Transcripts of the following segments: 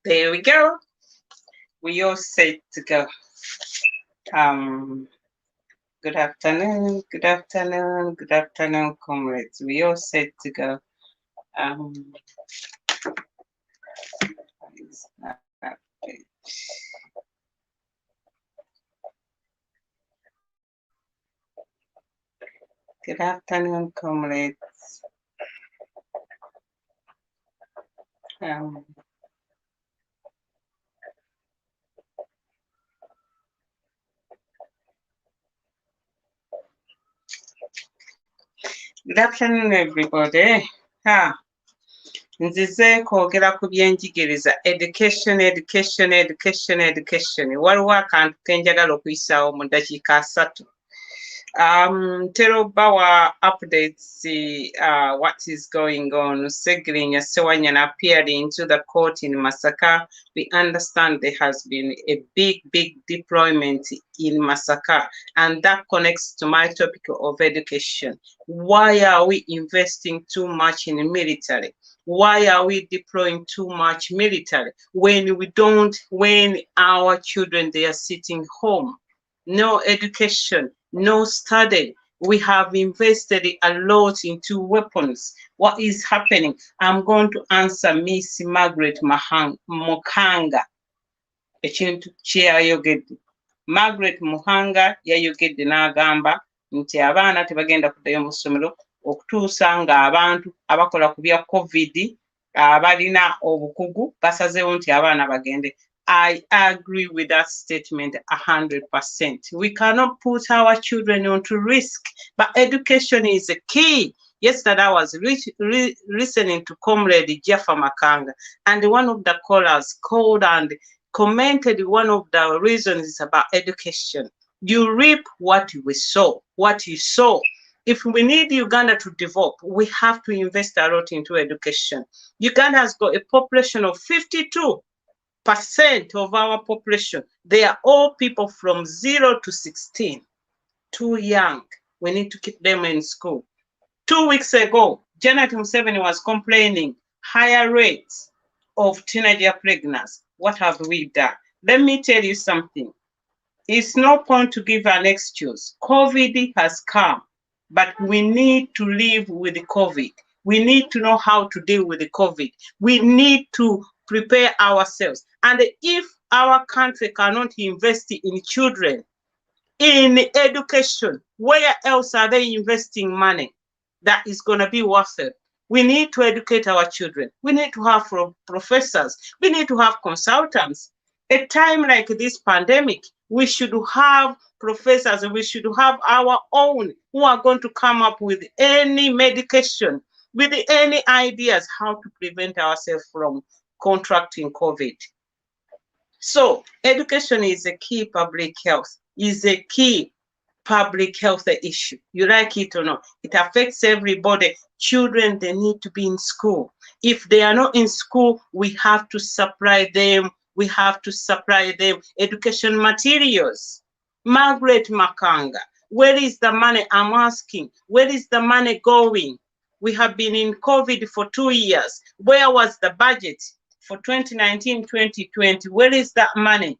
There we go. We all set to go. Good afternoon, comrades. We all set to go. Good afternoon, comrades. Good afternoon, everybody. Nzize kwogera ku byenjigiriza education. Waliwo akantu ke njagala okuyisaawo mu ddakiika 3. Terobawa updates what is going on. Segrinya Sewanyana appeared into the court in Masaka. We understand there has been a big deployment in Masaka, and that connects to my topic of education. Why are we investing too much in the military? Why are we deploying too much military when our children, they are sitting home? No education, no study. We have invested a lot into weapons. What is happening? I'm going to answer Miss Margaret Mukanga. Ekintu kyeyayogedde. Margaret Muhanga yayogedde n'agamba nti abaana tebagenda kuddayo mu ssomero okutuusa nga abantu abakola ku bya COVID abalina obukugu basazeewo nti abaana bagende. I agree with that statement 100%. We cannot put our children onto risk, but education is a key. Yesterday I was listening to Comrade Jaffa Makanga, and one of the callers called and commented one of the reasons is about education. You reap what you sow. If we need Uganda to develop, we have to invest a lot into education. Uganda has got a population of 52% of our population. They are all people from 0 to 16. Too young. We need to keep them in school. 2 weeks ago, Janet Museveni was complaining higher rates of teenager pregnancy. What have we done? Let me tell you something. It's no point to give an excuse. COVID has come, but we need to live with the COVID. We need to know how to deal with the COVID. We need to prepare ourselves. And if our country cannot invest in children, in education, where else are they investing money that is going to be worth it? We need to educate our children. We need to have professors. We need to have consultants. A time like this pandemic, we should have professors, we should have our own who are going to come up with any medication, with any ideas how to prevent ourselves from contracting COVID. So education is a key public health, issue. You like it or not, it affects everybody. Children, they need to be in school. If they are not in school, we have to supply them. We have to supply them education materials. Margaret Makanga, where is the money? I'm asking, where is the money going? We have been in COVID for 2 years. Where was the budget for 2019-2020? Where is that money?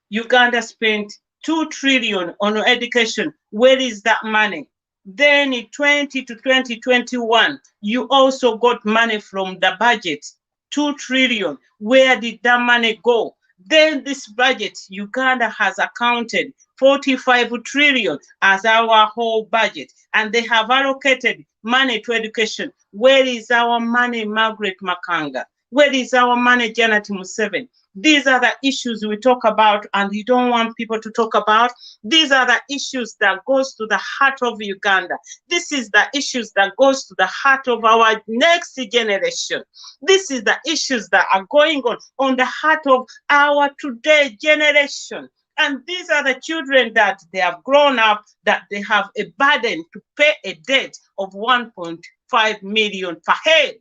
Uganda spent 2 trillion on education. Where is that money? Then in 20 to 2021, you also got money from the budget, 2 trillion. Where did that money go? Then this budget, Uganda has accounted 45 trillion as our whole budget, and they have allocated money to education. Where is our money, Margaret Makanga? Where is our money, Janet Museveni? These are the issues we talk about and you don't want people to talk about. These are the issues that goes to the heart of Uganda. This is the issues that goes to the heart of our next generation. This is the issues that are going on the heart of our today generation. And these are the children that they have grown up, that they have a burden to pay a debt of 1.5 million per head.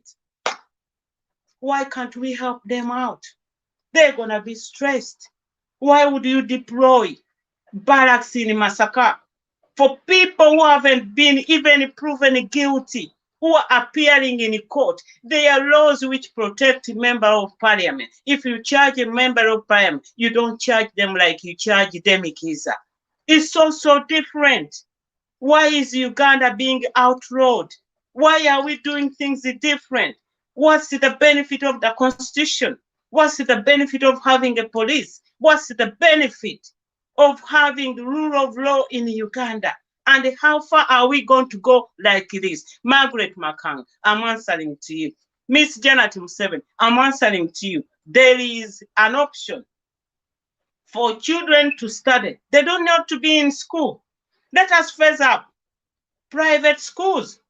Why can't we help them out? They're going to be stressed. Why would you deploy barracks in Masaka for people who haven't been even proven guilty? who are appearing in court. There are laws which protect member of parliament. If you charge a member of parliament, you don't charge them like you charge Demikiza. It's so different. Why is Uganda being outlawed? Why are we doing things different? What's the benefit of the constitution? What's the benefit of having a police? What's the benefit of having the rule of law in Uganda? And how far are we going to go like this? Margaret Makang, I'm answering to you. Miss Janet Museveni, I'm answering to you. There is an option for children to study. They don't need to be in school. Let us phase up private schools.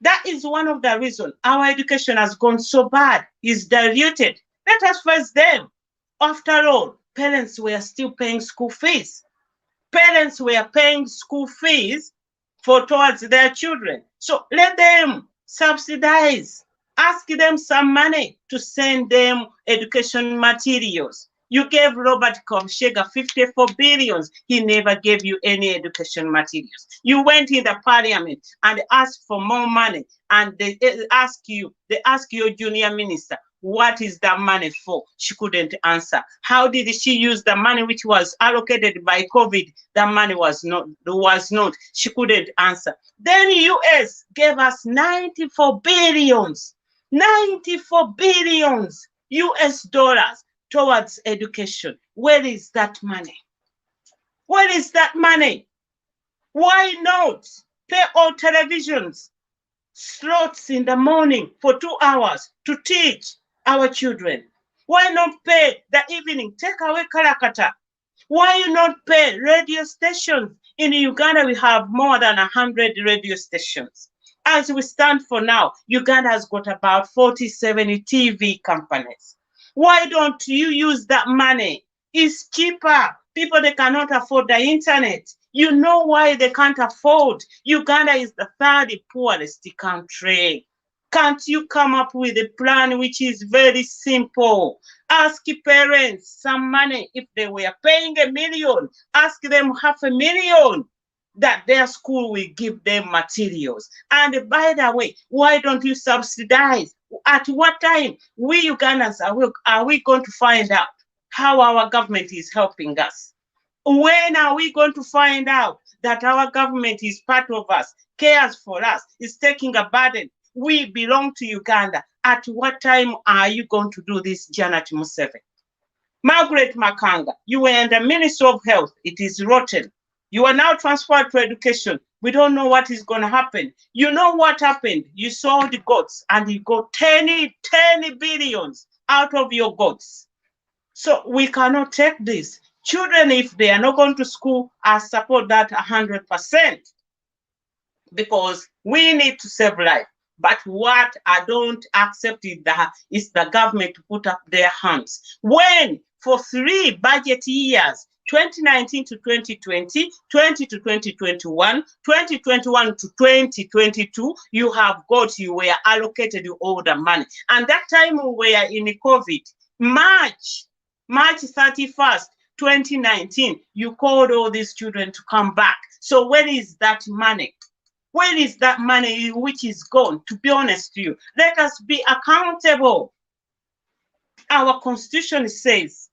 That is one of the reasons our education has gone so bad, is diluted. Let us face them. After all, parents were still paying school fees. Parents were paying school fees towards their children. So let them subsidize. Ask them some money to send them education materials. You gave Robert Kovshega 54 billions. He never gave you any education materials. You went in the parliament and asked for more money, and they ask your junior minister, what is that money for? She couldn't answer. How did she use the money which was allocated by COVID? The money was not. She couldn't answer. Then US gave us 94 billions. 94 billions US dollars towards education. Where is that money? Where is that money? Why not pay all televisions slots in the morning for 2 hours to teach our children? Why not pay the evening? Take away Karakata. Why not pay radio stations? In Uganda, we have more than 100 radio stations. As we stand for now, Uganda has got about 47 TV companies. Why don't you use that money? It's cheaper. People, they cannot afford the internet. You know why they can't afford? Uganda is the third poorest country. Can't you come up with a plan which is very simple? Ask parents some money. If they were paying $1 million, ask them $500,000 that their school will give them materials. And by the way, why don't you subsidize? At what time we Ugandans are we going to find out how our government is helping us? When are we going to find out that our government is part of us, cares for us, is taking a burden? We belong to Uganda. At what time are you going to do this, Janet Museveni? Margaret Makanga, you were in the Ministry of Health. It is rotten. You are now transferred to education. We don't know what is going to happen. You know what happened? You sold the goats and you got 10 billions out of your goats. So we cannot take this. Children, if they are not going to school, I support that 100%, because we need to save life. But what I don't accept is the government to put up their hands. When for 3 budget years, 2019 to 2020, 20 to 2021, 2021 to 2022, you were allocated all the money. And that time we were in COVID. March 31st, 2019, you called all these children to come back. So where is that money? Where is that money which is gone? To be honest to you, let us be accountable. Our constitution says,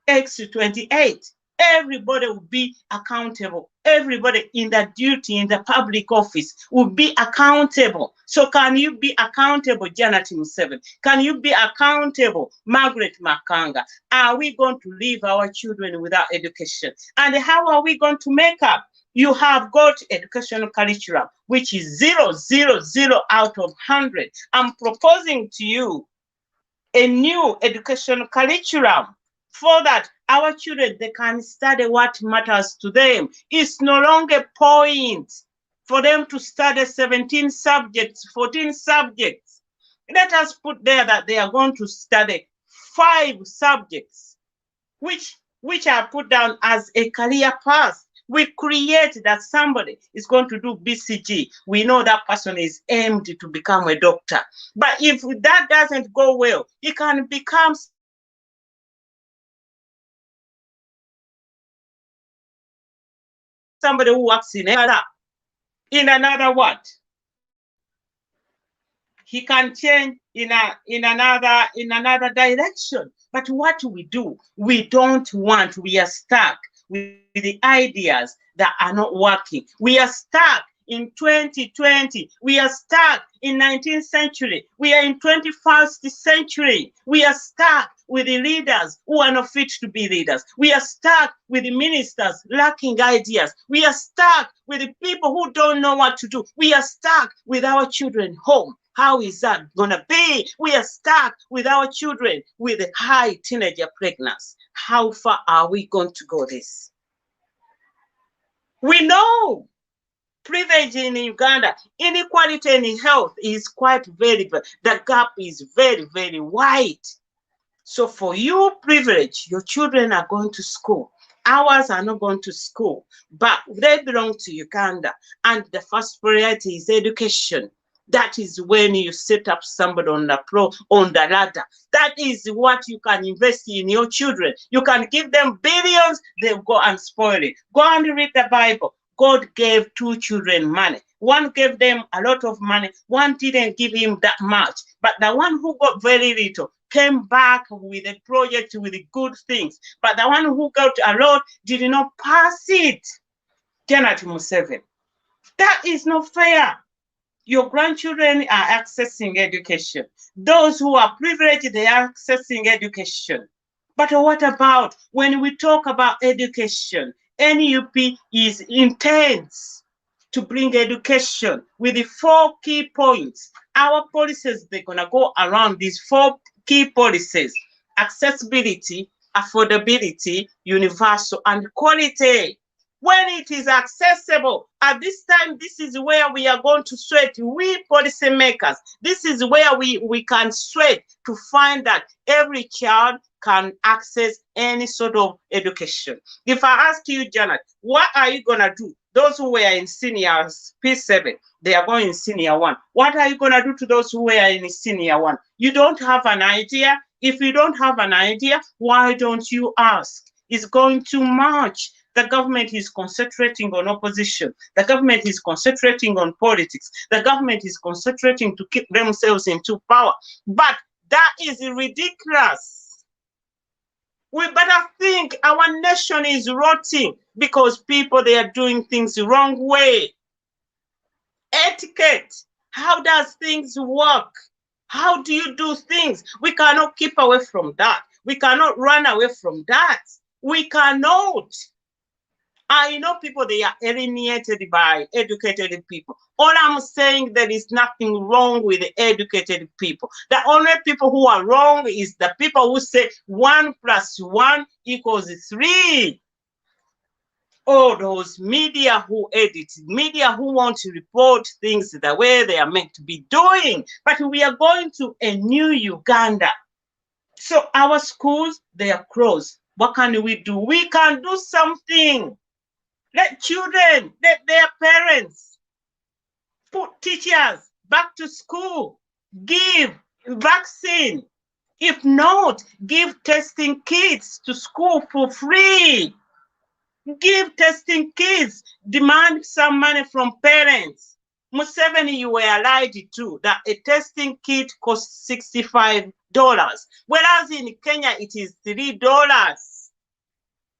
X28, everybody will be accountable. Everybody in the duty in the public office will be accountable. So can you be accountable, Janet Museveni? Can you be accountable, Margaret Makanga? Are we going to leave our children without education? And how are we going to make up? You have got educational curriculum, which is 0, 0, 0 out of 100. I'm proposing to you a new educational curriculum for that our children, they can study what matters to them. It's no longer a point for them to study 17 subjects, 14 subjects. Let us put there that they are going to study 5 subjects, which are put down as a career path. We create that somebody is going to do BCG. We know that person is aimed to become a doctor. But if that doesn't go well, he can become somebody who works in another what? he can change in another direction. But what do, we don't want, we are stuck with the ideas that are not working. We are stuck in 2020. We are stuck in 19th century. We are in 21st century. We are stuck with the leaders who are not fit to be leaders. We are stuck with the ministers lacking ideas. We are stuck with the people who don't know what to do. We are stuck with our children home. How is that gonna be? We are stuck with our children with a high teenager pregnancy. How far are we going to go this? We know privilege in Uganda, inequality in health is quite very, the gap is very, very wide. So for you, privilege, your children are going to school. Ours are not going to school, but they belong to Uganda. And the first priority is education. That is when you set up somebody on the ladder. That is what you can invest in your children. You can give them billions, they'll go and spoil it. Go and read the Bible. God gave 2 children money. One gave them a lot of money. One didn't give him that much. But the one who got very little came back with a project with good things. But the one who got a lot did not pass it. Janet Museveni. That is not fair. Your grandchildren are accessing education. Those who are privileged, they are accessing education. But what about when we talk about education? NUP is intense to bring education with the 4 key points. Our policies, they're gonna go around these 4 key policies: accessibility, affordability, universal, and quality. When it is accessible, at this time, this is where we are going to sweat. We policymakers, this is where we can sweat to find that every child can access any sort of education. If I ask you, Janet, what are you going to do? Those who were in seniors P7, they are going in senior 1. What are you going to do to those who were in senior 1? You don't have an idea. If you don't have an idea, why don't you ask? It's going too much. The government is concentrating on opposition. The government is concentrating on politics. The government is concentrating to keep themselves into power. But that is ridiculous. We better think our nation is rotting because people, they are doing things the wrong way. Etiquette. How does things work? How do you do things? We cannot keep away from that. We cannot run away from that. We cannot. I know people, they are alienated by educated people. All I'm saying, there is nothing wrong with educated people. The only people who are wrong is the people who say 1 + 1 = 3. All those media who edit, media who want to report things the way they are meant to be doing. But we are going to a new Uganda. So our schools, they are closed. What can we do? We can do something. Let children, let their parents put teachers back to school, give vaccine. If not, give testing kits to school for free. Give testing kits, demand some money from parents. Museveni, you were lied to that a testing kit costs $65, whereas in Kenya it is $3.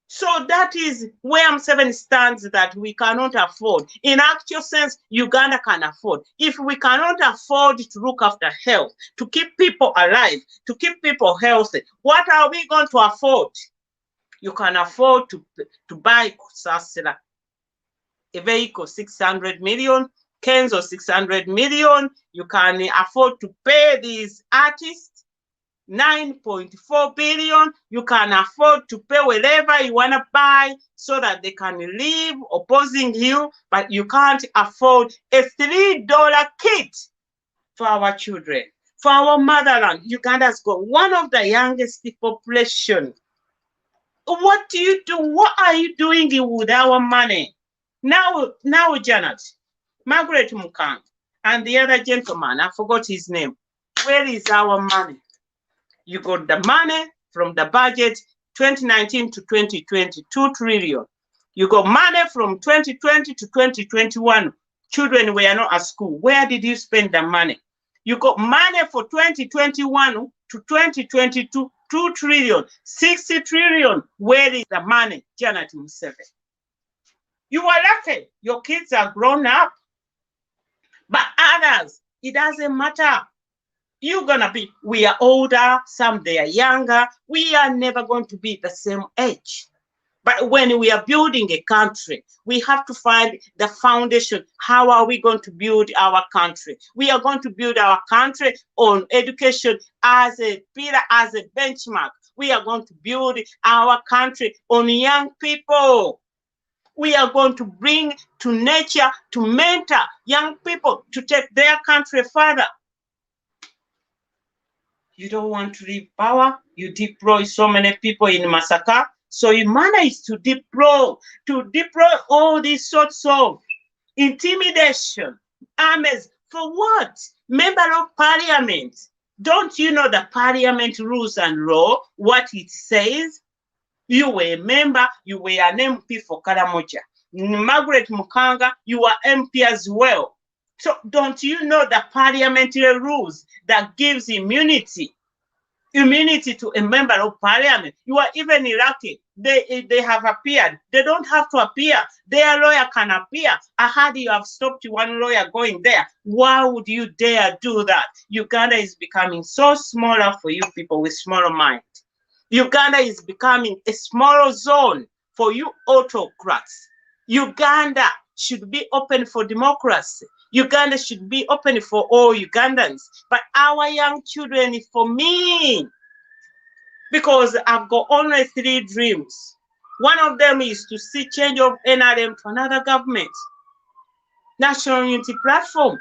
So that is where Museveni stands, that we cannot afford. In actual sense, Uganda can afford. If we cannot afford to look after health, to keep people alive, to keep people healthy, what are we going to afford? You can afford to buy Sasila, a vehicle 600 million, Kenzo 600 million. You can afford to pay these artists 9.4 billion. You can afford to pay wherever you want to buy so that they can live opposing you, but you can't afford a $3 kit for our children, for our motherland. Uganda's got one of the youngest population. What do you do? What are you doing with our money? Now, Janet, Margaret Mukang, and the other gentleman, I forgot his name. Where is our money? You got the money from the budget 2019 to 2020, 2 trillion. You got money from 2020 to 2021. Children were not at school. Where did you spend the money? You got money for 2021 to 2022, 2 trillion, 60 trillion. Where is the money, Janet Museveni? You are lucky. Your kids are grown up. But others, it doesn't matter. We are older, some they are younger. We are never going to be the same age. But when we are building a country, we have to find the foundation. How are we going to build our country? We are going to build our country on education as a pillar, as a benchmark. We are going to build our country on young people. We are going to bring to nature, to mentor young people to take their country further. You don't want to leave power. You deploy so many people in Masaka. So you manage to deploy all these sorts of intimidation, armies. For what? Member of parliament. Don't you know the parliament rules and law, what it says? You were a member, you were an MP for Karamoja. Margaret Mukanga, you are MP as well. So don't you know the parliamentary rules that gives immunity to a member of parliament? You are even lucky. They have appeared. They don't have to appear. Their lawyer can appear. I heard you have stopped one lawyer going there. Why would you dare do that? Uganda is becoming so smaller for you people with smaller mind. Uganda is becoming a smaller zone for you autocrats. Uganda should be open for democracy. Uganda should be open for all Ugandans. But our young children, for me, because I've got only 3 dreams. One of them is to see change of NRM to another government, National Unity Platform.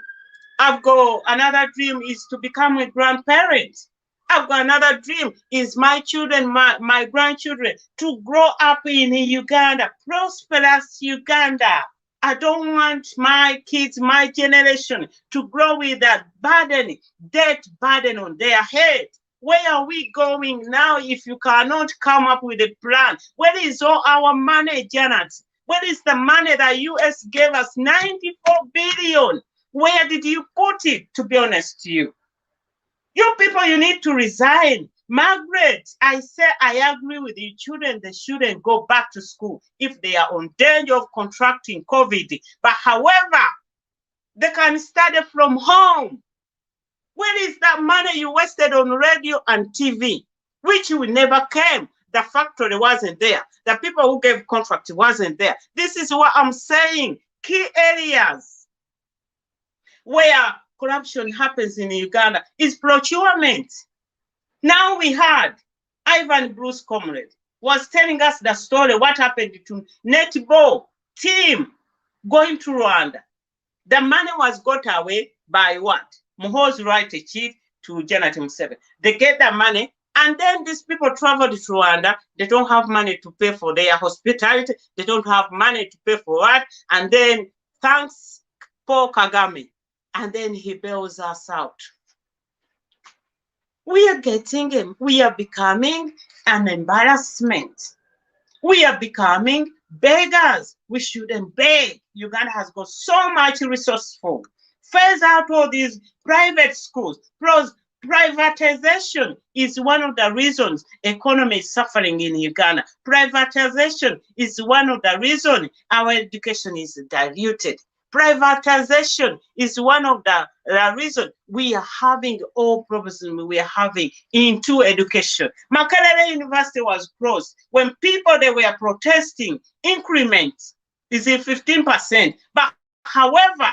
I've got another dream is to become a grandparent. I've got another dream is my children, my grandchildren, to grow up in Uganda, prosperous Uganda. I don't want my kids, my generation, to grow with that burden, debt burden on their head. Where are we going now if you cannot come up with a plan? Where is all our money, Janet? Where is the money that US gave us, 94 billion? Where did you put it, to be honest to you? You people, you need to resign. Margaret, I say I agree with you. Children, they shouldn't go back to school if they are on danger of contracting COVID. But however, they can study from home. Where is that money you wasted on radio and TV, which we never came? The factory wasn't there. The people who gave contract wasn't there. This is what I'm saying. Key areas where corruption happens in Uganda is procurement. Now we had Ivan Bruce Comrade was telling us the story, what happened to netball team going to Rwanda. The money was got away by what? Muhoozi write a cheat to Janet Museveni. They get the money, and then these people traveled to Rwanda. They don't have money to pay for their hospitality. They don't have money to pay for what? And then thanks Paul Kagame. And then he bails us out. We are becoming an embarrassment. We are becoming beggars. We shouldn't beg. Uganda has got so much resourceful. Phase out all these private schools. Privatization is one of the reasons economy is suffering in Uganda. Privatization is one of the reasons our education is diluted. Privatization is one of the reasons we are having all problems we are having into education. Makerere University was closed. When people, they were protesting, increment is 15%. But however,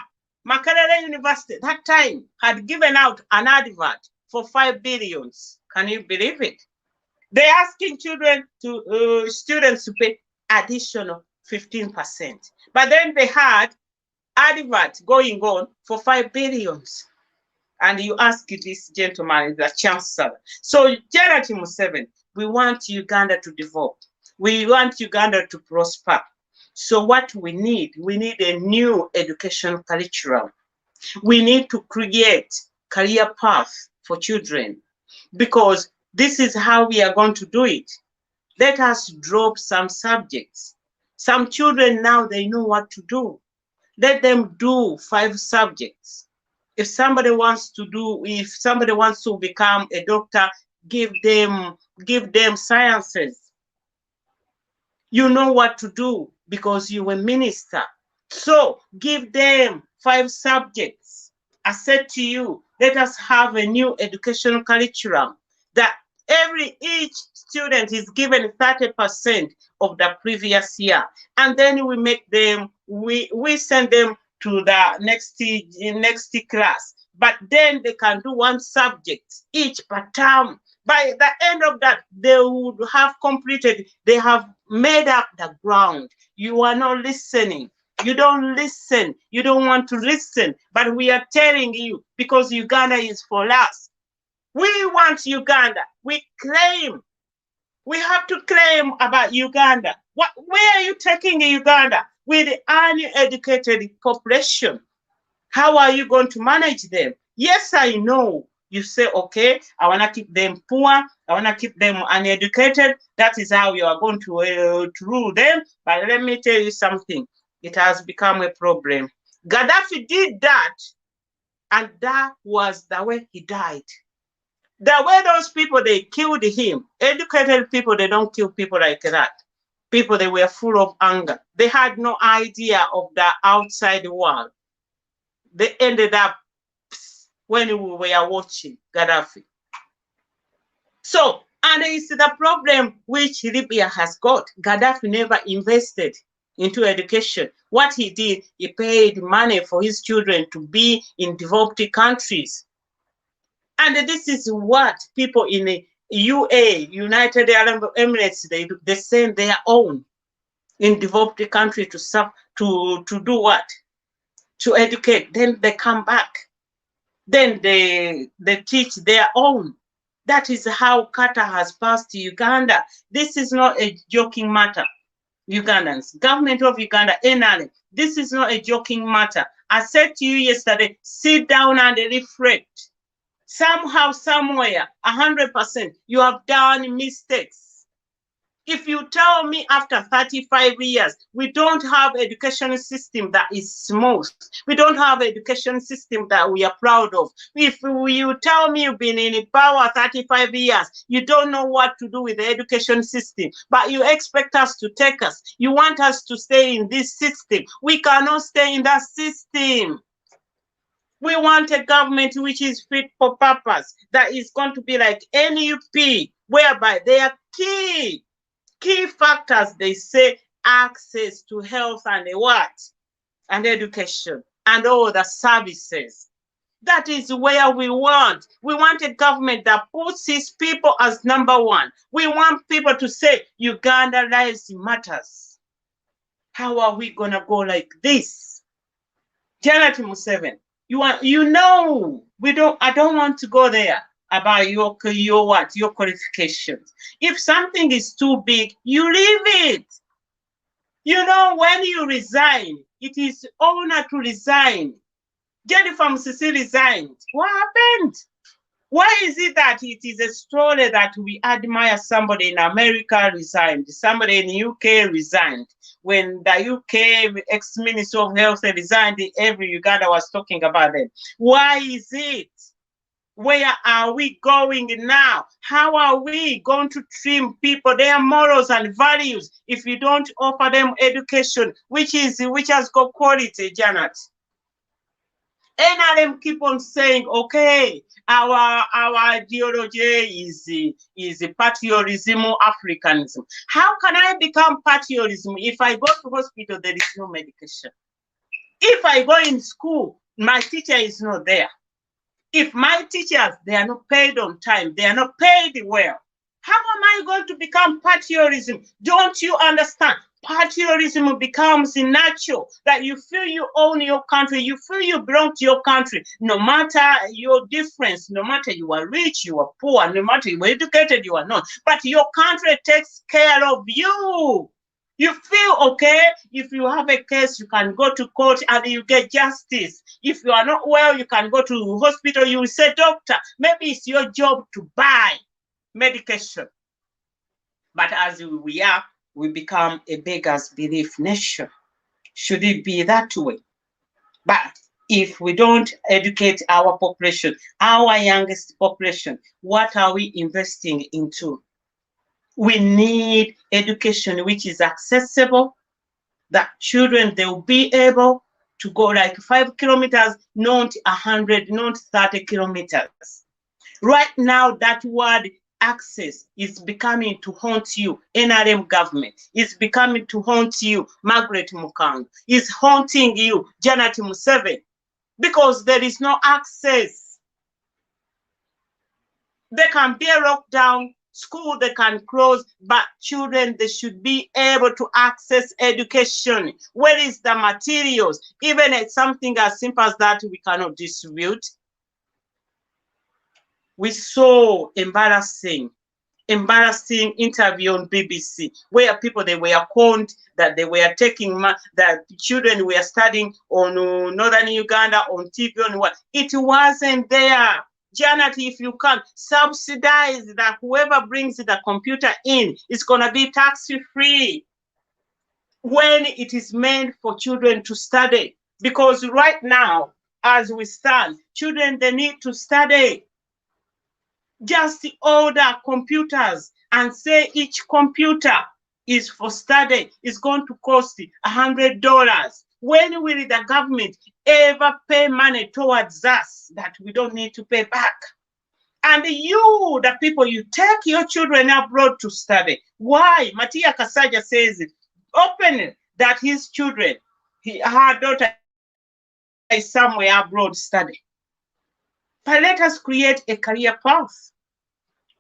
Makerere University that time had given out an advert for 5 billion. Can you believe it? They're asking students to pay additional 15%. But then they had advert going on for 5 billion. And you ask this gentleman, the chancellor. So, Janet Museveni, we want Uganda to develop. We want Uganda to prosper. So what we need a new education curriculum. We need to create career path for children, because this is how we are going to do it. Let us drop some subjects. Some children now, they know what to do. Let them do 5 subjects. If somebody wants to become a doctor, give them sciences. You know what to do because you were minister. So give them 5 subjects. I said to you, let us have a new educational curriculum that each student is given 30% of the previous year. And then we send them to the next class. But then they can do 1 subject each per term. By the end of that, they would have completed, they have made up the ground. You are not listening. You don't listen. You don't want to listen. But we are telling you, because Uganda is for us. We want Uganda. We have to claim about Uganda. Where are you taking Uganda? With the uneducated population. How are you going to manage them? Yes, I know. You say, okay, I want to keep them poor. I want to keep them uneducated. That is how you are going to rule them. But let me tell you something. It has become a problem. Gaddafi did that, and that was the way he died. The way those people, they killed him. Educated people, they don't kill people like that. People, they were full of anger. They had no idea of the outside world. They ended up when we were watching Gaddafi. So, and it's the problem which Libya has got. Gaddafi never invested into education. What he did, he paid money for his children to be in developed countries. And this is what people in the United Arab Emirates, they send their own in developed country to do what? To educate. Then they come back. Then they teach their own. That is how Qatar has passed Uganda. This is not a joking matter. Ugandans, government of Uganda, NRM, this is not a joking matter. I said to you yesterday, sit down and reflect. Somehow, somewhere, 100%, you have done mistakes. If you tell me after 35 years, we don't have education system that is smooth. We don't have education system that we are proud of. If you tell me you've been in power 35 years, you don't know what to do with the education system, but you expect us to take us. You want us to stay in this system. We cannot stay in that system. We want a government which is fit for purpose, that is going to be like NUP, whereby they are key factors, they say access to health and what? And education and all the services. That is where we want. We want a government that puts its people as number 1. We want people to say Uganda lives matters. How are we gonna go like this? Janet Museveni, I don't want to go there about your qualifications. If something is too big, you leave it. You know, when you resign, it is honor to resign. Jennifer Musisi resigned. What happened? Why is it that it is a story that we admire somebody in America resigned, somebody in UK resigned? When the UK ex-Minister of Health resigned, every Uganda was talking about them. Why is it? Where are we going now? How are we going to trim people, their morals and values, if you don't offer them education, which has got quality, Janet? NRM keep on saying, okay, our ideology is patriotism, Africanism. How can I become patriotism if I go to hospital, there is no medication? If I go in school, my teacher is not there. If my teachers, they are not paid on time, they are not paid well, how am I going to become patriotism? Don't you understand? Patriotism becomes natural, that you feel you own your country, you feel you belong to your country, no matter your difference, no matter you are rich, you are poor, no matter you are educated, you are not, but your country takes care of you. You feel okay. If you have a case, you can go to court and you get justice. If you are not well, you can go to hospital. You will say, doctor, maybe it's your job to buy medication. But as we are, we become a beggars belief nation. Should it be that way? But if we don't educate our population, our youngest population, what are we investing into? We need education which is accessible, that children, they will be able to go like 5 kilometers, not 100, not 30 kilometers. Right now, that word access is becoming to haunt you. NRM government is becoming to haunt you. Margaret Mukang is haunting you. Janet Museveni, because there is no access. There can be a lockdown, school they can close, but children, they should be able to access education. Where is the materials? Even it's something as simple as that we cannot distribute. We saw embarrassing interview on BBC where people, they were conned that they were taking that children were studying on northern Uganda on TV on what. It wasn't there. Janet, if you can subsidize that whoever brings the computer in is going to be tax-free when it is meant for children to study. Because right now, as we stand, children, they need to study. Just order computers and say each computer is for study is going to cost $100. When will the government ever pay money towards us that we don't need to pay back? And you, the people, you take your children abroad to study. Why? Matia Kasaja says openly that his children, her daughter is somewhere abroad studying. But let us create a career path.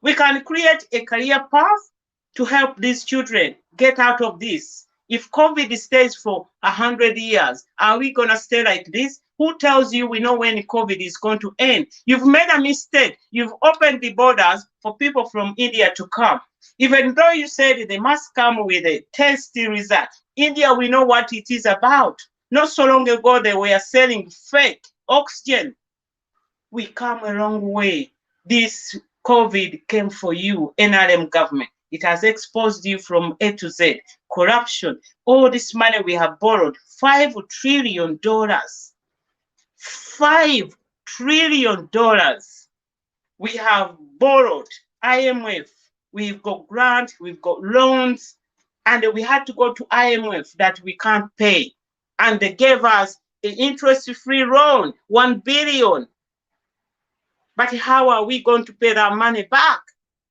We can create a career path to help these children get out of this. If COVID stays for 100 years, are we going to stay like this? Who tells you we know when COVID is going to end? You've made a mistake. You've opened the borders for people from India to come. Even though you said they must come with a testy result. India, we know what it is about. Not so long ago, they were selling fake oxygen. We come a long way. This COVID came for you, NRM government. It has exposed you from A to Z. Corruption, all this money we have borrowed, $5 trillion. $5 trillion we have borrowed. IMF, we've got grants, we've got loans, and we had to go to IMF that we can't pay. And they gave us an interest-free loan, $1 billion. But how are we going to pay that money back?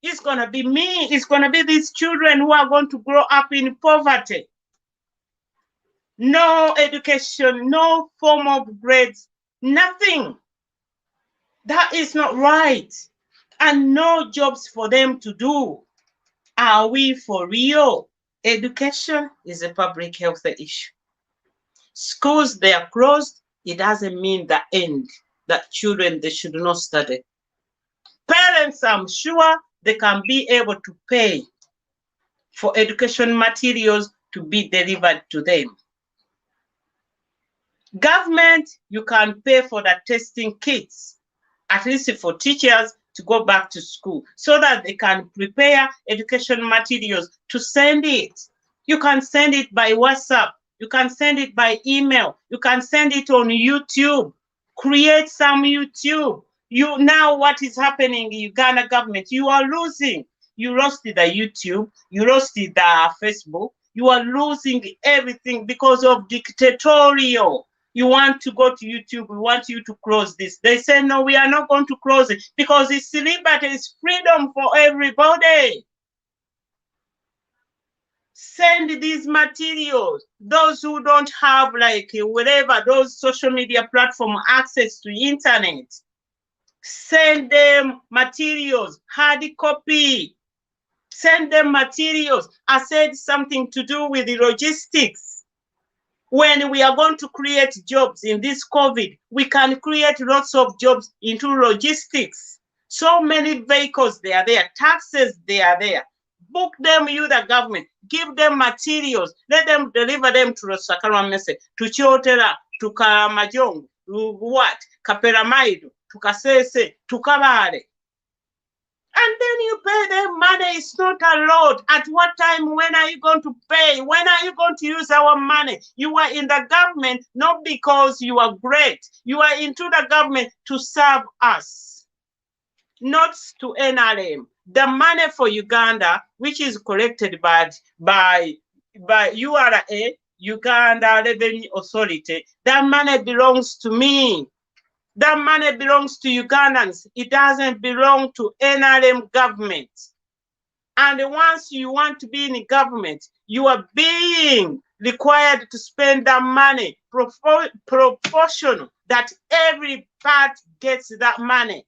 It's going to be me. It's going to be these children who are going to grow up in poverty. No education, no form of grades, nothing. That is not right. And no jobs for them to do. Are we for real? Education is a public health issue. Schools, they are closed. It doesn't mean the end, that children, they should not study. Parents, I'm sure they can be able to pay for education materials to be delivered to them. Government, you can pay for the testing kits, at least for teachers to go back to school, so that they can prepare education materials to send it. You can send it by WhatsApp. You can send it by email. You can send it on YouTube. Create some YouTube. You now, what is happening in Uganda government? You are losing. You lost the YouTube. You lost the Facebook. You are losing everything because of dictatorial. You want to go to YouTube. We want you to close this. They say, no, we are not going to close it because it's liberty, it's freedom for everybody. Send these materials. Those who don't have like whatever, those social media platform access to internet, send them materials, hard copy. Send them materials. I said something to do with the logistics. When we are going to create jobs in this COVID, we can create lots of jobs into logistics. So many vehicles, they are there. Taxes, they are there. Book them, you the government. Give them materials. Let them deliver them to the Sakaramese, to Chiotera, to Karamajong, to what? Kaperamaidu, to Kasese, to Kabare. And then you pay them money. It's not a lot. At what time? When are you going to pay? When are you going to use our money? You are in the government not because you are great. You are into the government to serve us, not to NRM. The money for Uganda, which is collected by URA, Uganda Revenue Authority, that money belongs to me. That money belongs to Ugandans. It doesn't belong to NRM government. And once you want to be in government, you are being required to spend that money proportional, that every part gets that money.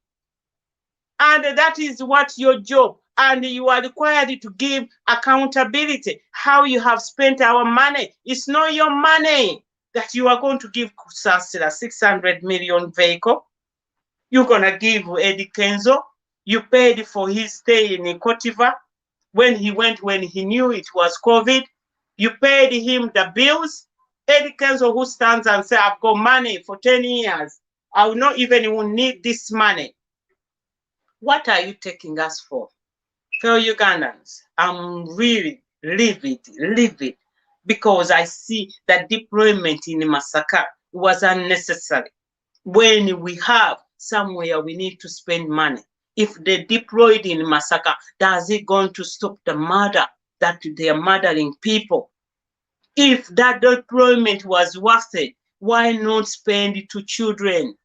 And that is what your job. And you are required to give accountability, how you have spent our money. It's not your money that you are going to give Kusasira 600 million vehicle. You're going to give Eddie Kenzo. You paid for his stay in Kotiva when he went, when he knew it was COVID. You paid him the bills. Eddie Kenzo, who stands and says, I've got money for 10 years. I will not even need this money. What are you taking us for? Fellow Ugandans, I'm really livid, because I see that deployment in Masaka was unnecessary. When we have somewhere we need to spend money, if they deployed in Masaka, does it going to stop the murder that they are murdering people? If that deployment was worth it, why not spend it to children?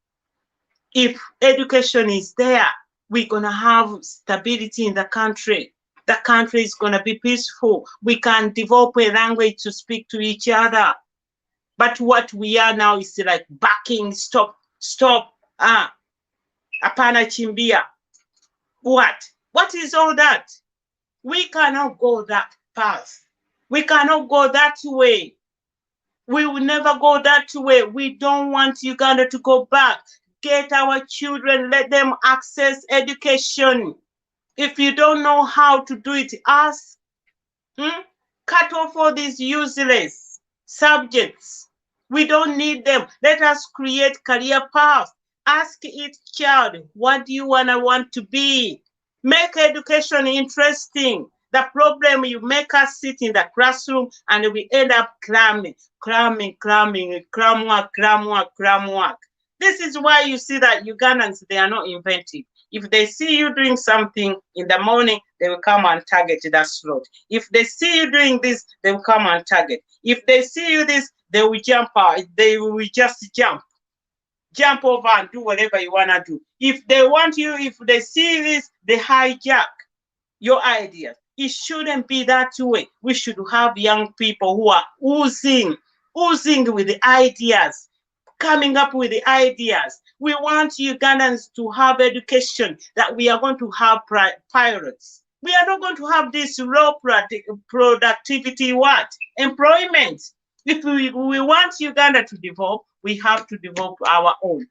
If education is there, we're going to have stability in the country. The country is going to be peaceful. We can develop a language to speak to each other. But what we are now is like backing, stop, apana chimbia. What is all that? We cannot go that path. We cannot go that way. We will never go that way. We don't want Uganda to go back. Get our children, let them access education. If you don't know how to do it, ask. Cut off all these useless subjects. We don't need them. Let us create career paths. Ask each child, what do you want to be? Make education interesting. The problem, you make us sit in the classroom and we end up cramming, cram work. This is why you see that Ugandans, they are not inventive. If they see you doing something in the morning, they will come and target that slot. If they see you doing this, they will come and target. If they see you this, they will jump out. They will just jump over and do whatever you want to do. If they want you, if they see this, they hijack your ideas. It shouldn't be that way. We should have young people who are oozing with the ideas, coming up with the ideas. We want Ugandans to have education, that we are going to have pilots. We are not going to have this low productivity employment. If we want Uganda to develop, we have to develop our own.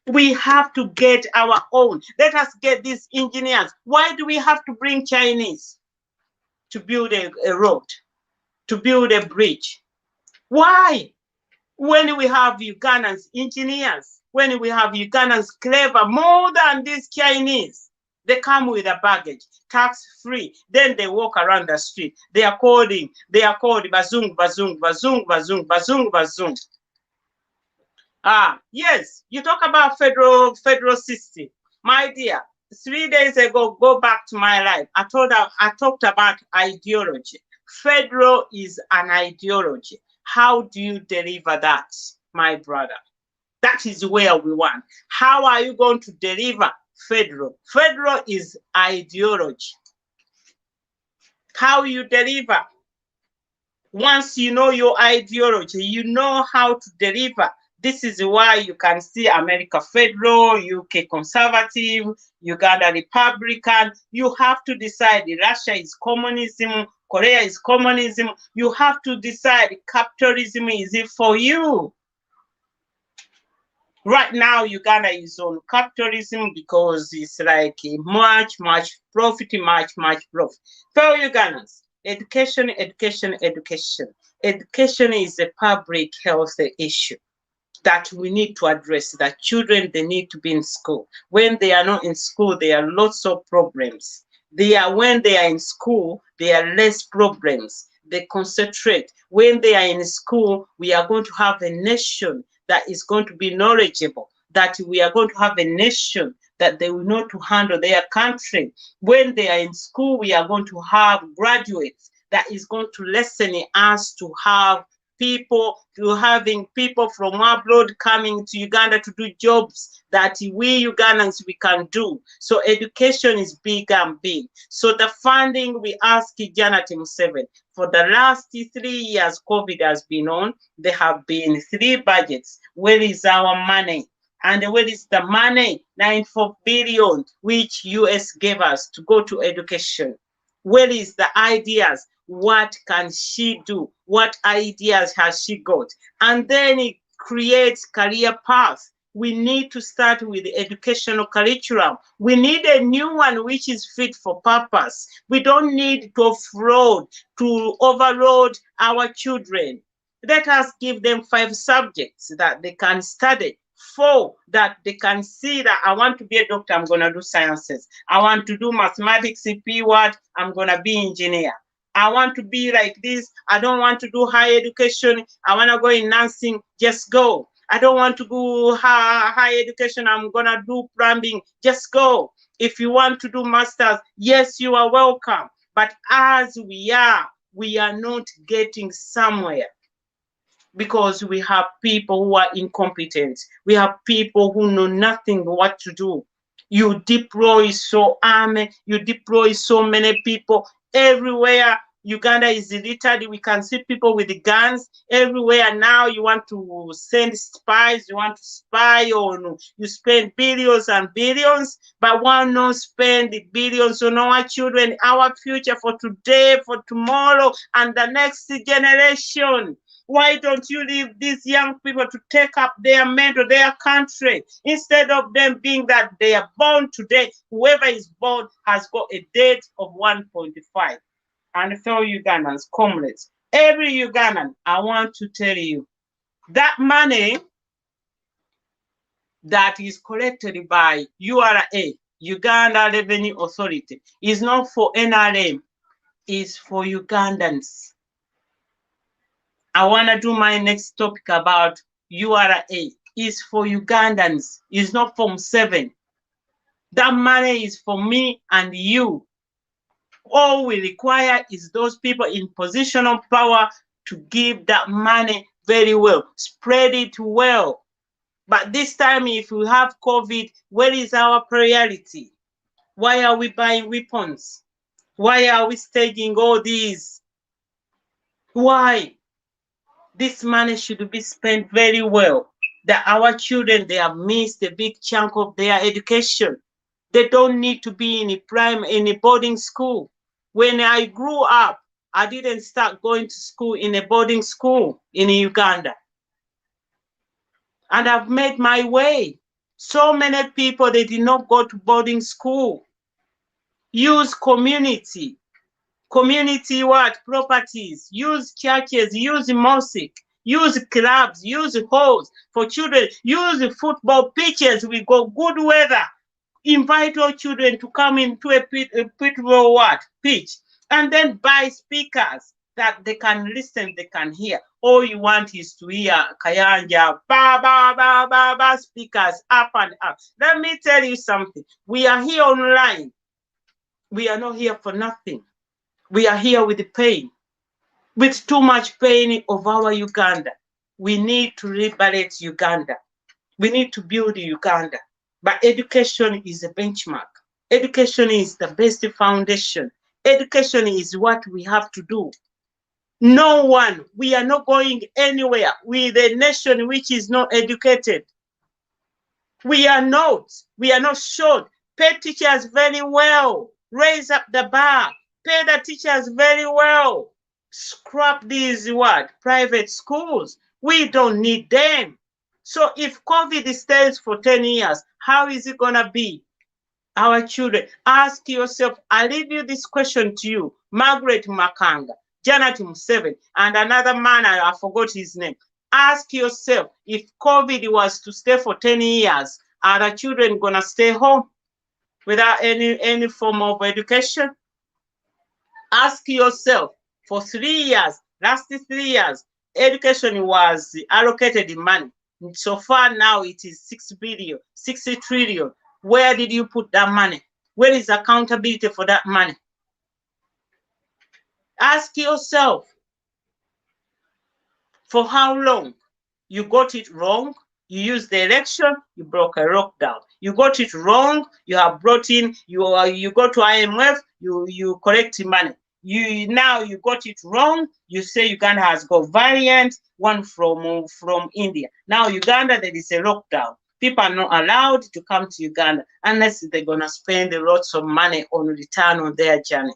We have to get our own. Let us get these engineers. Why do we have to bring Chinese to build a road, to build a bridge? Why? When we have Ugandans engineers, when we have Ugandans clever, more than these Chinese, they come with a baggage, tax-free. Then they walk around the street. They are called bazung. Yes, you talk about federal system. My dear, 3 days ago, go back to my life. I talked about ideology. Federal is an ideology. How do you deliver that, my brother? That is where we want. How are you going to deliver federal? Federal is ideology. How you deliver? Once you know your ideology, you know how to deliver. This is why you can see America federal, UK conservative, Uganda Republican. You have to decide. Russia is communism, Korea is communism. You have to decide, capitalism, is it for you? Right now, Uganda is on capitalism because it's like much profit. For Ugandans, education is a public health issue. that we need to address. That children, they need to be in school. When they are not in school, there are lots of problems. When they are in school, there are less problems. They concentrate. When they are in school, we are going to have a nation that is going to be knowledgeable, that we are going to have a nation that they will know to handle their country. When they are in school, we are going to have graduates that is going to lessen us to have having people from abroad coming to Uganda to do jobs that we Ugandans we can do. So education is big and big. So the funding, we ask Janet Museveni, for the last 3 years COVID has been on, there have been 3 budgets. Where is our money? And where is the money? 94 billion which US gave us to go to education. Where is the ideas? What can she do? What ideas has she got? And then it creates career paths. We need to start with the educational curriculum. We need a new one which is fit for purpose. We don't need to overload our children. Let us give them 5 subjects that they can study. 4 that they can see that I want to be a doctor, I'm going to do sciences. I want to do mathematics, P-word, I'm going to be engineer. I want to be like this. I don't want to do higher education. I want to go in nursing. Just go. I don't want to go higher education. I'm going to do plumbing. Just go. If you want to do masters, yes, you are welcome. But as we are not getting somewhere, because we have people who are incompetent. We have people who know nothing what to do. You deploy you deploy so many people everywhere. Uganda is littered. We can see people with guns everywhere now. You want to send spies, you want to spy on, you spend billions and billions, but why not spend the billions on our children, our future for today, for tomorrow, and the next generation? Why don't you leave these young people to take up their mentor, their country, instead of them being that they are born today? Whoever is born has got a date of 1.5. And fellow Ugandans, comrades, every Ugandan, I want to tell you, that money that is collected by URA, Uganda Revenue Authority, is not for NRM, is for Ugandans. I want to do my next topic about URA. Is for Ugandans. It's not from 7. That money is for me and you. All we require is those people in position of power to give that money very well, spread it well. But this time, if we have COVID, where is our priority? Why are we buying weapons? Why are we staging all these? Why? This money should be spent very well. That our children, they have missed a big chunk of their education. They don't need to be in a boarding school. When I grew up, I didn't start going to school in a boarding school in Uganda. And I've made my way. So many people, they did not go to boarding school. Use community. Community what? Properties. Use churches, use mosque, use clubs, use halls for children, use football pitches. We got good weather. Invite all children to come into a football pitch, and then buy speakers that they can listen, they can hear. All you want is to hear Kayanja, ba ba ba ba ba, speakers up and up. Let me tell you something. We are here online. We are not here for nothing. We are here with the pain, with too much pain of our Uganda. We need to liberate Uganda. We need to build Uganda. But education is a benchmark. Education is the best foundation. Education is what we have to do. No one, we are not going anywhere with a nation which is not educated. We are not short. Pay teachers very well. Raise up the bar. Pay the teachers very well. Scrap these private schools. We don't need them. So if COVID stays for 10 years, how is it going to be? Our children, ask yourself. I leave you this question to you. Margaret Makanga, Janet Museveni, and another man, I forgot his name. Ask yourself, if COVID was to stay for 10 years, are the children gonna stay home without any form of education? Ask yourself, for 3 years, last 3 years, education was allocated in money. So far now it is 6 billion, 60 trillion. Where did you put that money? Where is accountability for that money? Ask yourself, for how long? You got it wrong, you used the election, you broke a lockdown. You got it wrong, you have brought in, you go to IMF, you collect money. Now you got it wrong, you say Uganda has got variant, one from India. Now Uganda, there is a lockdown. People are not allowed to come to Uganda unless they're gonna spend lots of money on return on their journey.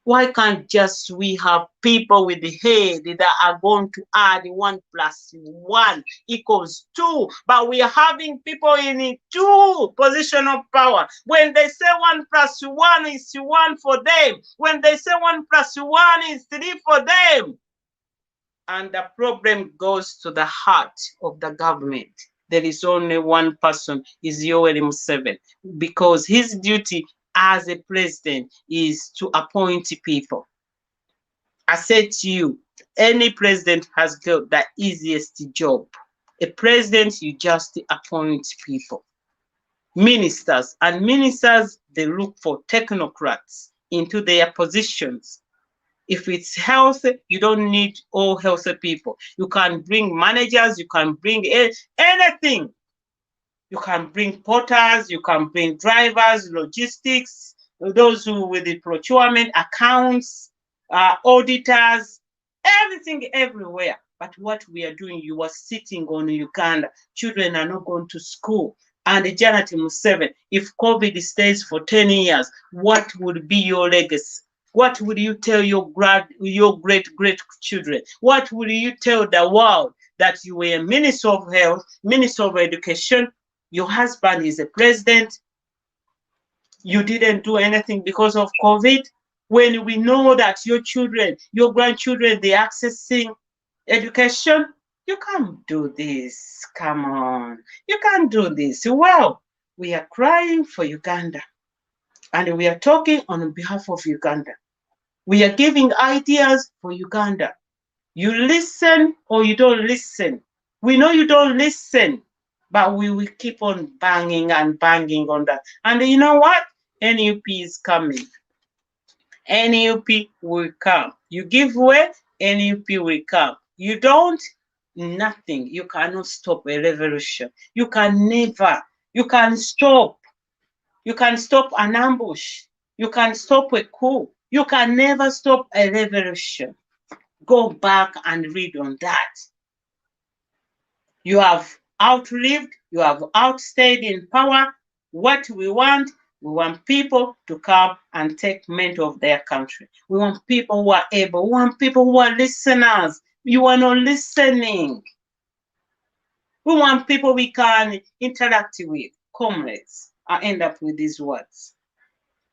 Why can't just we have people with the head that are going to add 1 + 1 = 2? But we are having people in 2 position of power. When they say 1 + 1 is 1 for them, when they say 1 + 1 is 3 for them. And the problem goes to the heart of the government. There is only one person, is Yoweri Museveni, because his duty as a president is to appoint people. I said to you, any president has got the easiest job. A president, you just appoint people. Ministers, and ministers, they look for technocrats into their positions. If it's health, you don't need all healthy people. You can bring managers, you can bring anything. You can bring porters, you can bring drivers, logistics, those who with the procurement, accounts, auditors, everything everywhere. But what we are doing, you are sitting on Uganda. Children are not going to school. And Janet Museveni, if COVID stays for 10 years, what would be your legacy? What would you tell your great children? What would you tell the world? That you were Minister of Health, Minister of Education, your husband is a president, you didn't do anything because of COVID, when we know that your children, your grandchildren, they're accessing education? You can't do this. Come on. You can't do this. Well, we are crying for Uganda, and we are talking on behalf of Uganda. We are giving ideas for Uganda. You listen or you don't listen. We know you don't listen, but we will keep on banging and banging on that. And you know what? NUP is coming. NUP will come. You give way, NUP will come. You don't, nothing. You cannot stop a revolution. You can never. You can stop. You can stop an ambush. You can stop a coup. You can never stop a revolution. Go back and read on that. You have outlived, you have outstayed in power. What we want people to come and take command of their country. We want people who are able, we want people who are listeners. You are not listening. We want people we can interact with, comrades. I end up with these words: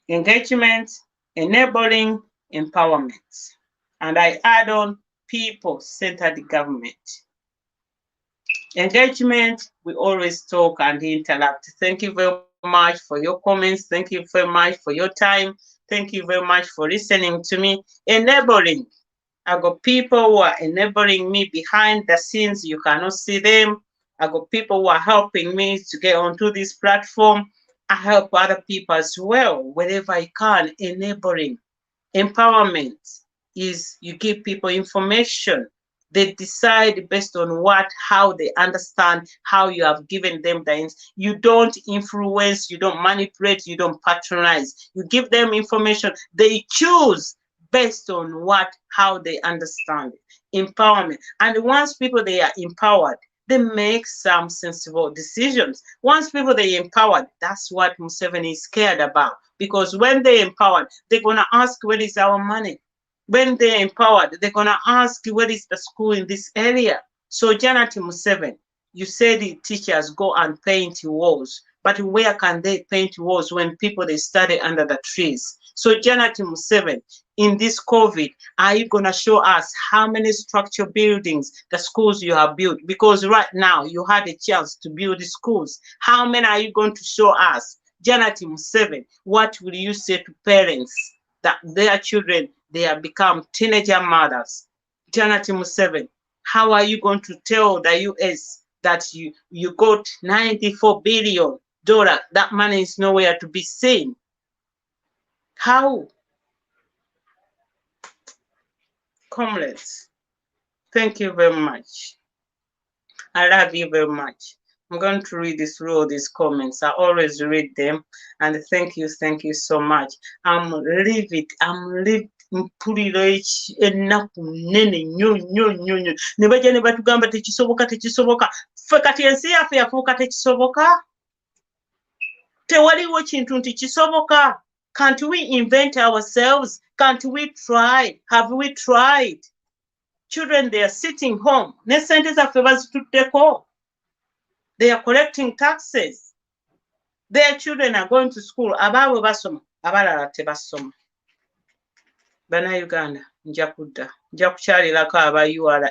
engagement, enabling, empowerment. And I add on people-centered government. Engagement, we always talk and interact. Thank you very much for your comments. Thank you very much for your time. Thank you very much for listening to me. Enabling, I got people who are enabling me behind the scenes. You cannot see them. I got people who are helping me to get onto this platform. I help other people as well, wherever I can. Enabling. Empowerment is you give people information. They decide based on how they understand, how you have given them the. You don't influence, you don't manipulate, you don't patronize. You give them information. They choose based on how they understand it. Empowerment. And once people they are empowered, they make some sensible decisions. Once people they empowered, that's what Museveni is scared about. Because when they empowered, they're gonna ask, where is our money? When they're empowered, they're gonna ask, where is the school in this area? So Janet Museveni, you said the teachers go and paint walls, but where can they paint walls when people they study under the trees? So Janet Museveni, in this COVID, are you going to show us how many structural buildings, the schools you have built? Because right now you had a chance to build the schools. How many are you going to show us? Janet Museveni, what will you say to parents that their children, they have become teenager mothers? Janet Museveni, how are you going to tell the US that you got $94 billion? That money is nowhere to be seen. How? Comrades, thank you very much. I love you very much. I'm going to read through all these comments. I always read them, and thank you so much. I'm livid mpulira ennaku nnene nnyo ne bajja ne batugamba tekisoboka ffe kati ensi yaffe yafuuka tekisoboka. Tewaliwo kintu nti kisoboka. Can't we invent ourselves? Can't we try? Have we tried? Children, they are sitting home. Ne sente zaffe bazitutteko. They are collecting taxes. Their children are going to school. Abaabwe basoma, abalala tebasoma. Bannayuganda, nja kudda. Nja kukyalirako aba URA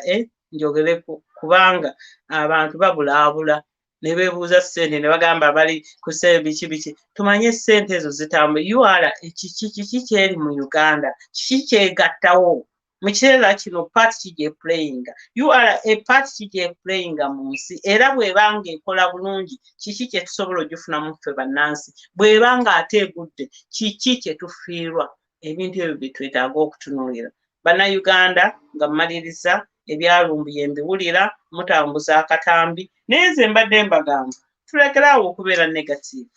njogere kubanga abantu babulaabula ne beebuuza ssente ne bagamba bali ku ssente biki. Tumanye ssente ezo zitambula. URA kiki kyeri mu Uganda? Kiki kyegattawo? Mu kiseera kino paati ki gyeplayinga? URA paati ki gyeplayinga mu nsi? Era bw'ebanga ekola bulungi, kiki kye tusobola ogifunamu ffe bannansi? Bw'ebanga ate egudde, kiki kye tufiirwa? Ebintu ebyo bye twetaaga okutunuulira. Bannayuganda, nga mmaliriza, ebyalumbuye mbiwulira, mutambuza akatambi, naye nze mbadde mbagamba tulekeraawo okubeera negative.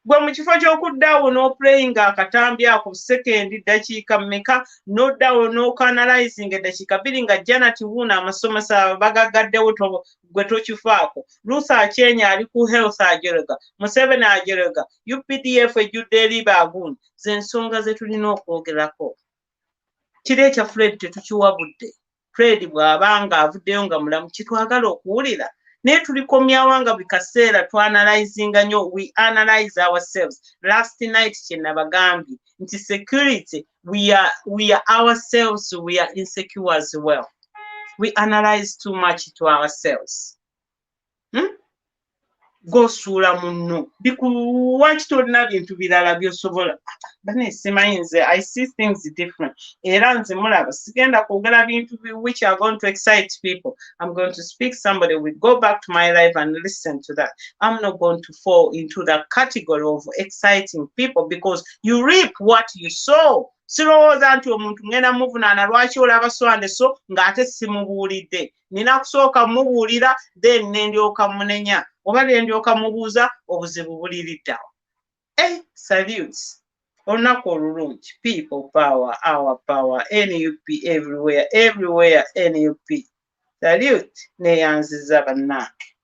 Gwe mu kifo ky'okuddaawo n'oplayinga akatambi ako sekendi ddakiika mmeka, n'oddawo n'okanalizinga eddakiika bbiri nga Janet Wuuna amasomesa bagaggaddewo gwe tokifaako. Ruth Achenya ali ku health ajerega, Museveni ajerega, UPDF ejjudde eri baaguuni. Ze ensonga ze tulina okwogerako. Kiri ekya Fred tetukiwabudde. Fred bw'abanga avuddeyo nga mulamu kitwagala okuwulira. Naye tulikomyawo nga buli kaseera twanalizinga nnyo. We analyze ourselves. Last night kye nabagambye nti security, we are ourselves, we are insecure as well. We analyze too much to ourselves. Gosuula munno bikuwa kitolina bintu birala by'osobola. Bane simanyi nze, I see things different. Era nze mulaba sigenda kwogera bintu which are going to excite people. I'm going to speak somebody will go back to my life and listen to that. I'm not going to fall into that category of exciting people because you reap what you sow. Sirowooza nti omuntu ngenda muvunaana lwaki olaba swande so ng'ate simubuulidde. Nina kusooka mubuulira then ne ndyoka munenya oba ne ndyoka mubuuza obuzibu buliriddawo. Salutes. Olunaku olulungi. People power, our power, NUP everywhere, NUP. Salute. Neeyanziza bannange.